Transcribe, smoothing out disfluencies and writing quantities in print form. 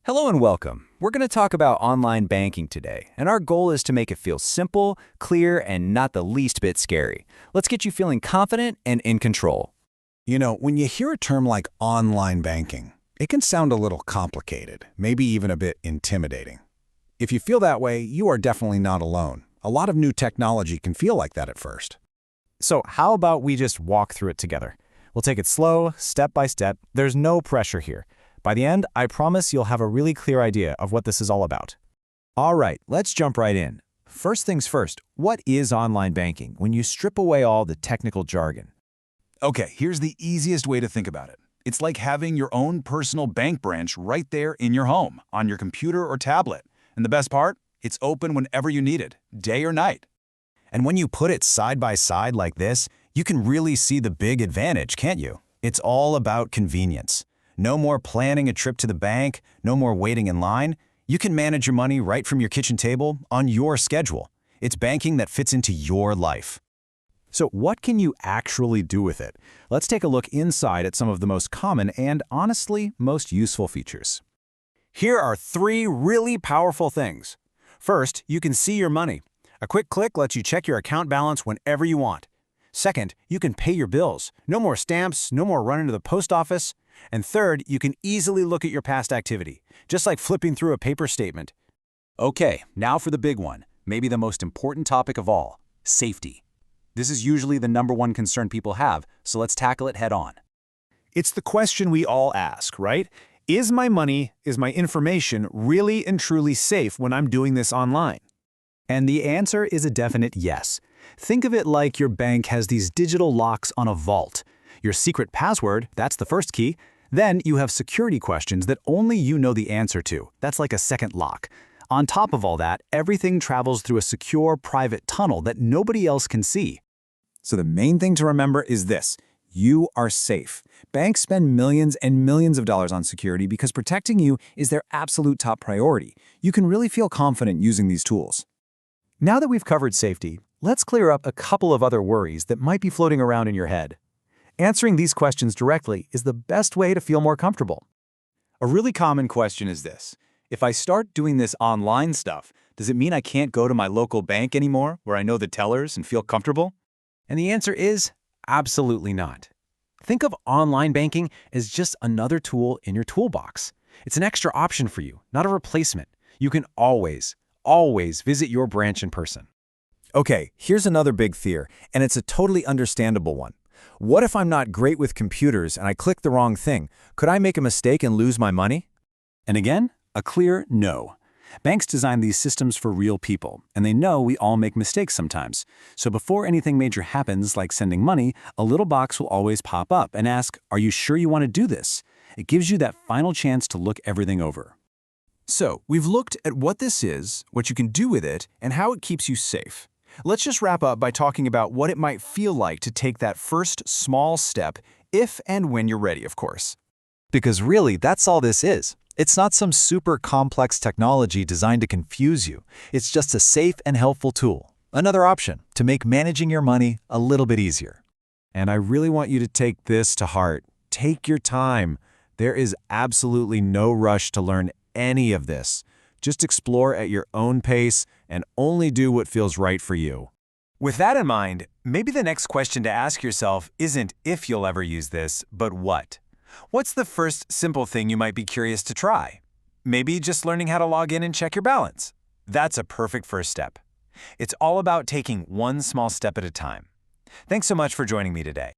Hello and welcome. We're going to talk about online banking today, and our goal is to make it feel simple, clear, and not the least bit scary. Let's get you feeling confident and in control. When you hear a term like online banking, it can sound a little complicated, maybe even a bit intimidating. If you feel that way, you are definitely not alone. A lot of new technology can feel like that at first. So how about we just walk through it together? We'll take it slow, step by step. There's no pressure here. By the end, I promise you'll have a really clear idea of what this is all about. All right, let's jump right in. First things first, what is online banking when you strip away all the technical jargon? Okay, here's the easiest way to think about it. It's like having your own personal bank branch right there in your home, on your computer or tablet. And the best part? It's open whenever you need it, day or night. And when you put it side by side like this, you can really see the big advantage, can't you? It's all about convenience. No more planning a trip to the bank, no more waiting in line. You can manage your money right from your kitchen table on your schedule. It's banking that fits into your life. So what can you actually do with it? Let's take a look inside at some of the most common and, honestly, most useful features. Here are 3 really powerful things. First, you can see your money. A quick click lets you check your account balance whenever you want. Second, you can pay your bills. No more stamps, no more running to the post office. And third, you can easily look at your past activity, just like flipping through a paper statement. Okay, now for the big one, maybe the most important topic of all, safety. This is usually the #1 concern people have, so let's tackle it head on. It's the question we all ask, right? Is my money, is my information really and truly safe when I'm doing this online? And the answer is a definite yes. Think of it like your bank has these digital locks on a vault. Your secret password, that's the first key. Then you have security questions that only you know the answer to. That's like a second lock. On top of all that, everything travels through a secure private tunnel that nobody else can see. So the main thing to remember is this: you are safe. Banks spend millions and millions of dollars on security because protecting you is their absolute top priority. You can really feel confident using these tools. Now that we've covered safety, let's clear up a couple of other worries that might be floating around in your head. Answering these questions directly is the best way to feel more comfortable. A really common question is this: if I start doing this online stuff, does it mean I can't go to my local bank anymore where I know the tellers and feel comfortable? And the answer is absolutely not. Think of online banking as just another tool in your toolbox. It's an extra option for you, not a replacement. You can always visit your branch in person. Okay, here's another big fear, and it's a totally understandable one. What if I'm not great with computers and I click the wrong thing? Could I make a mistake and lose my money? And again, a clear no. Banks design these systems for real people, and they know we all make mistakes sometimes. So before anything major happens, like sending money, a little box will always pop up and ask, "Are you sure you want to do this?" It gives you that final chance to look everything over. So, we've looked at what this is, what you can do with it, and how it keeps you safe. Let's just wrap up by talking about what it might feel like to take that first small step, if and when you're ready, of course. Because really, that's all this is. It's not some super complex technology designed to confuse you. It's just a safe and helpful tool. Another option to make managing your money a little bit easier. And I really want you to take this to heart. Take your time. There is absolutely no rush to learn any of this. Just explore at your own pace and only do what feels right for you. With that in mind, maybe the next question to ask yourself isn't if you'll ever use this, but what? What's the first simple thing you might be curious to try? Maybe just learning how to log in and check your balance. That's a perfect first step. It's all about taking one small step at a time. Thanks so much for joining me today.